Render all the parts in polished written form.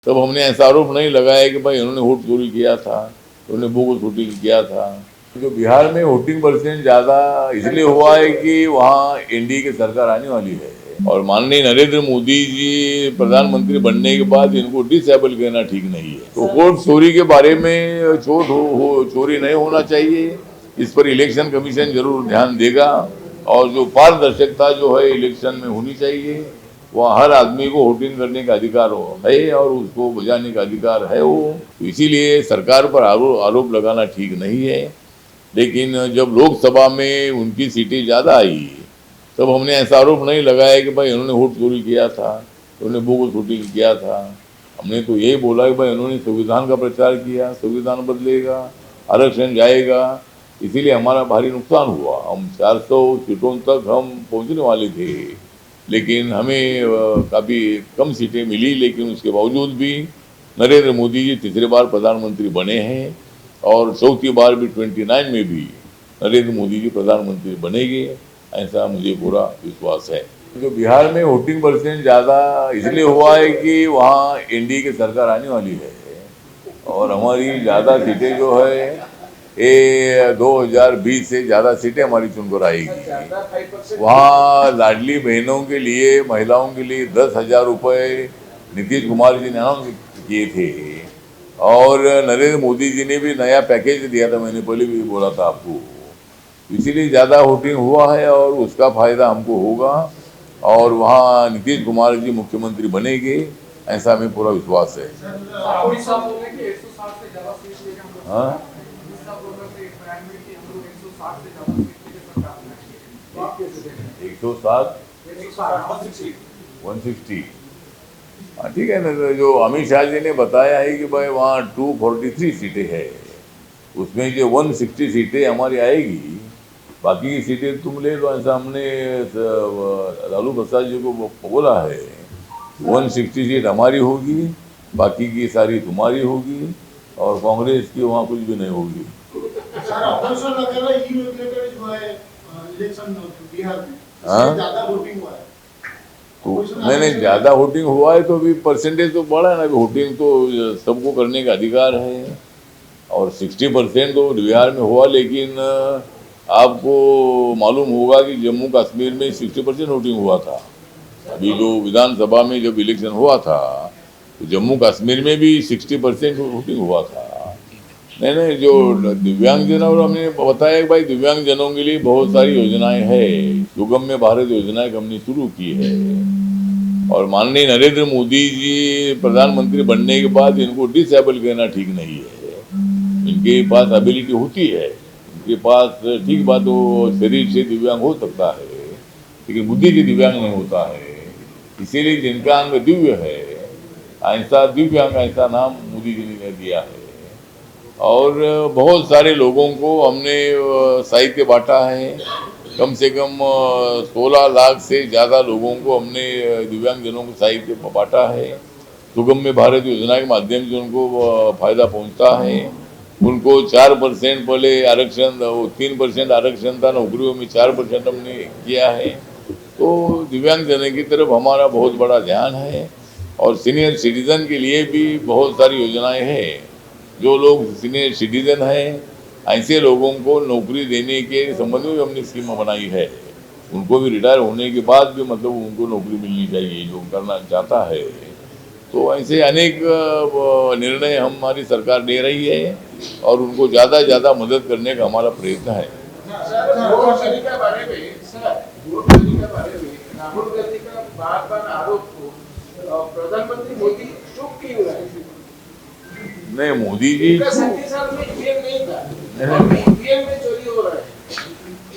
तब हमने ऐसा आरोप नहीं लगाया कि भाई इन्होंने वोट चोरी किया था, उन्होंने बोगस वोटिंग किया था। जो बिहार में वोटिंग परसेंट ज़्यादा इसलिए हुआ है कि वहाँ एनडीए की सरकार आने वाली है और माननीय नरेंद्र मोदी जी प्रधानमंत्री बनने के बाद इनको डिसेबल कहना ठीक नहीं है। तो वोट चोरी के बारे में चोरी नहीं होना चाहिए, इस पर इलेक्शन कमीशन जरूर ध्यान देगा और जो पारदर्शिता जो है इलेक्शन में होनी चाहिए, वह हर आदमी को वोटिंग करने का अधिकार है और उसको बजाने का अधिकार है वो। तो इसीलिए सरकार पर आरोप लगाना ठीक नहीं है। लेकिन जब लोकसभा में उनकी सीटें ज़्यादा आई तब हमने ऐसा आरोप नहीं लगाया कि भाई इन्होंने वोट चोरी किया था, उन्होंने बोगस वोटिंग किया था। हमने तो यही बोला कि भाई इन्होंने संविधान का प्रचार किया, संविधान बदलेगा, आरक्षण जाएगा, इसीलिए हमारा भारी नुकसान हुआ। हम 400 सीटों तक हम पहुंचने वाले थे, लेकिन हमें काफ़ी कम सीटें मिली। लेकिन उसके बावजूद भी नरेंद्र मोदी जी तीसरी बार प्रधानमंत्री बने हैं और चौथी बार भी 29 में भी नरेंद्र मोदी जी प्रधानमंत्री बनेंगे, ऐसा मुझे पूरा विश्वास है। जो बिहार में वोटिंग परसेंट ज़्यादा इसलिए हुआ है कि वहाँ एनडीए की सरकार आने वाली है और हमारी ज़्यादा सीटें जो है ये 2020 से ज़्यादा सीटें हमारी चुनकर आएगी। वहाँ लाडली बहनों के लिए, महिलाओं के लिए 10,000 रुपये नीतीश कुमार जी ने अनाउंस किए थे और नरेंद्र मोदी जी ने भी नया पैकेज दिया था, मैंने पहले भी बोला था आपको। इसीलिए ज़्यादा वोटिंग हुआ है और उसका फायदा हमको होगा और वहाँ नीतीश कुमार जी मुख्यमंत्री बनेंगे, ऐसा हमें पूरा विश्वास है। हाँ, 160, 160, हाँ ठीक है ना। तो जो अमित शाह जी ने बताया है कि भाई वहाँ 243 सीटें हैं, उसमें जो 160 सीटें हमारी आएगी, बाकी की सीटें तुम ले लो, ऐसा हमने लालू प्रसाद जी को बोला है। 160 सीट हमारी होगी, बाकी की सारी तुम्हारी होगी और कांग्रेस की वहाँ कुछ भी नहीं होगी। तो नहीं, ज़्यादा वोटिंग हुआ है तो भी परसेंटेज तो बढ़ा है ना। वोटिंग तो सबको करने का अधिकार है और 60% तो बिहार में हुआ। लेकिन आपको मालूम होगा कि जम्मू कश्मीर में 60% वोटिंग हुआ था। अभी जो विधानसभा में जब इलेक्शन हुआ था तो जम्मू कश्मीर में भी 60% वोटिंग हुआ था। नहीं, जो दिव्यांगजन, और हमने बताया कि भाई दिव्यांगजनों के लिए बहुत सारी योजनाएं हैं, सुगम्य भारत योजना हमने शुरू की है और माननीय नरेंद्र मोदी जी प्रधानमंत्री बनने के बाद इनको डिसेबल कहना ठीक नहीं है। इनके पास एबिलिटी होती है, इनके पास ठीक बात, वो शरीर से दिव्यांग हो सकता है लेकिन बुद्धि से दिव्यांग नहीं होता है। इसीलिए जिनका अंग दिव्य है, ऐसा दिव्यांग, ऐसा नाम मोदी जी ने दिया है। और बहुत सारे लोगों को हमने साहित्य बांटा है, कम से कम 16 लाख से ज़्यादा लोगों को हमने दिव्यांगजनों को साहित्य बांटा है। सुगम्य भारत योजना के माध्यम से उनको फायदा पहुंचता है। उनको 4% पहले आरक्षण, 3% आरक्षण था, नौकरियों में 4% हमने किया है। तो दिव्यांगजन की तरफ हमारा बहुत बड़ा ध्यान है और सीनियर सिटीजन के लिए भी बहुत सारी योजनाएं हैं। जो लोग सीनियर सिटीजन हैं, ऐसे लोगों को नौकरी देने के संबंध में हमने स्कीम बनाई है। उनको भी रिटायर होने के बाद भी मतलब उनको नौकरी मिलनी चाहिए जो करना चाहता है। तो ऐसे अनेक निर्णय हमारी सरकार ले रही है और उनको ज़्यादा से ज़्यादा मदद करने का हमारा प्रयत्न है। राहुल गांधी का बार-बार आरोप को प्रधानमंत्री मोदी चुप क्यों रहे? नहीं, मोदी जी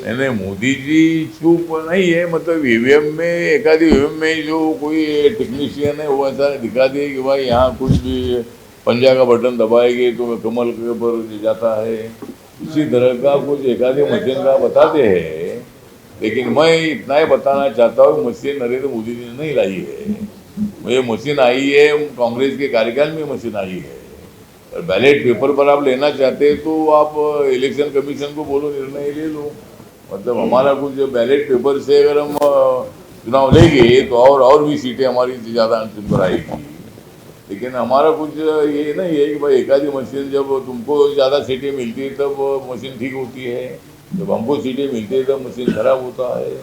नहीं, मोदी जी चुप नहीं है। मतलब ईवीएम में, एकाधी ईवीएम में जो कोई टेक्नीशियन है वो ऐसा दिखा दिए कि भाई यहाँ कुछ भी पंजा का बटन दबाएंगे तो कमल के ऊपर जाता है, इसी तरह का कुछ एकाधी मशीन का बताते हैं। लेकिन मैं इतना ही बताना चाहता हूँ, मशीन नरेंद्र मोदी जी ने नहीं लाई है। ये मशीन आई है कांग्रेस के कार्यकाल में, मशीन आई है। और बैलेट पेपर पर आप लेना चाहते हैं तो आप इलेक्शन कमीशन को बोलो, निर्णय ले लो। मतलब हमारा कुछ बैलेट पेपर से अगर हम चुनाव लेंगे तो और भी सीटें हमारी ज़्यादा चुन कर आएगी। लेकिन हमारा कुछ ये नहीं है कि भाई एकाधी मशीन जब तुमको ज़्यादा सीटें मिलती है तब मशीन ठीक होती है, जब हमको सीटें मिलती है तब मशीन खराब होता है।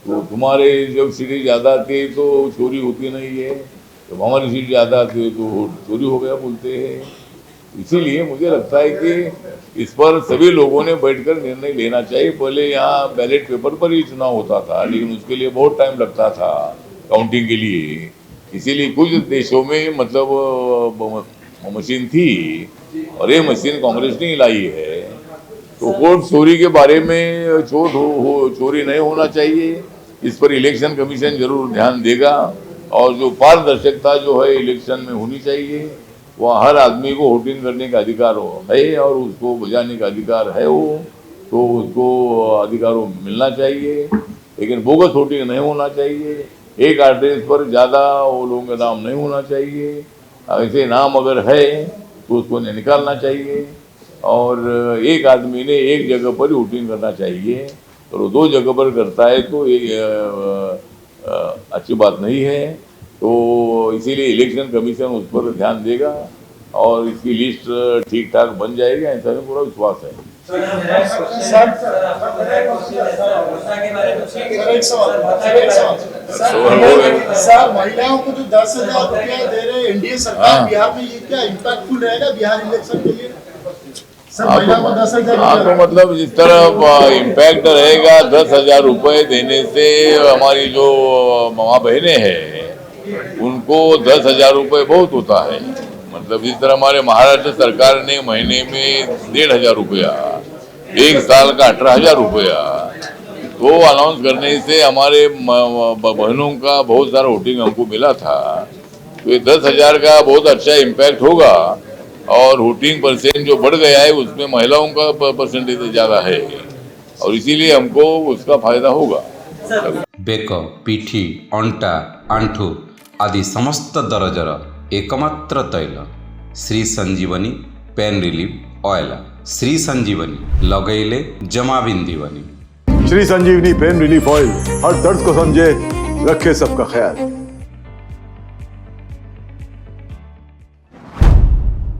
तो तुम्हारे जब सीटें ज़्यादा आती है तो चोरी होती नहीं है, जब हमारी सीट ज़्यादा आती है तो चोरी हो गया बोलते हैं। इसीलिए मुझे लगता है कि इस पर सभी लोगों ने बैठकर निर्णय लेना चाहिए। पहले यहाँ बैलेट पेपर पर ही चुनाव होता था, लेकिन उसके लिए बहुत टाइम लगता था काउंटिंग के लिए। इसीलिए कुछ देशों में मतलब मशीन थी और ये मशीन कांग्रेस ने लाई है। तो वोट चोरी के बारे में चोरी नहीं होना चाहिए, इस पर इलेक्शन कमीशन जरूर ध्यान देगा। और जो पारदर्शिता जो है इलेक्शन में होनी चाहिए, वह हर आदमी को वोटिंग करने का अधिकार है और उसको बजाने का अधिकार है, वो तो उसको अधिकार मिलना चाहिए। लेकिन बोगस वोटिंग नहीं होना चाहिए, एक एड्रेस पर ज़्यादा वो लोगों का नाम नहीं होना चाहिए। ऐसे नाम अगर है तो उसको निकालना चाहिए और एक आदमी ने एक जगह पर ही वोटिंग करना चाहिए। और वो दो जगह पर करता है तो ये अच्छी बात नहीं है। तो इसीलिए इलेक्शन कमीशन उस पर ध्यान देगा और इसकी लिस्ट ठीक ठाक बन जाएगी, ऐसा में पूरा विश्वास है। सर, महिलाओं को जो 10,000 रुपया दे रहे एनडीए सरकार बिहार में, ये क्या इम्पैक्टफुल रहेगा बिहार इलेक्शन के लिए? सर, महिलाओं को 10,000। तो मतलब जिस तरह इम्पैक्ट रहेगा 10,000 रुपये देने से, हमारी जो माँ बहनें हैं उनको 10,000 रुपये बहुत होता है। मतलब जिस तरह हमारे महाराष्ट्र सरकार ने महीने में 1,500 रुपया, एक साल का 18,000 रुपया तो अनाउंस करने से हमारे बहनों का बहुत सारा वोटिंग हमको मिला था। तो ये 10,000 का बहुत अच्छा इम्पैक्ट होगा और वोटिंग परसेंट जो बढ़ गया है उसमें महिलाओं का परसेंटेज ज़्यादा है और इसीलिए हमको उसका फायदा होगा। बेक, पिठी, अंटा, आंठू आदि समस्त दरजर एकमात्र तैल श्री संजीवनी पेन रिलीफ ऑयल। श्री संजीवनी लगैले जमा बिंदीवनी। श्री संजीवनी पेन रिलीफ ऑयल हर दर्द को समझे, रखे सबका ख्याल।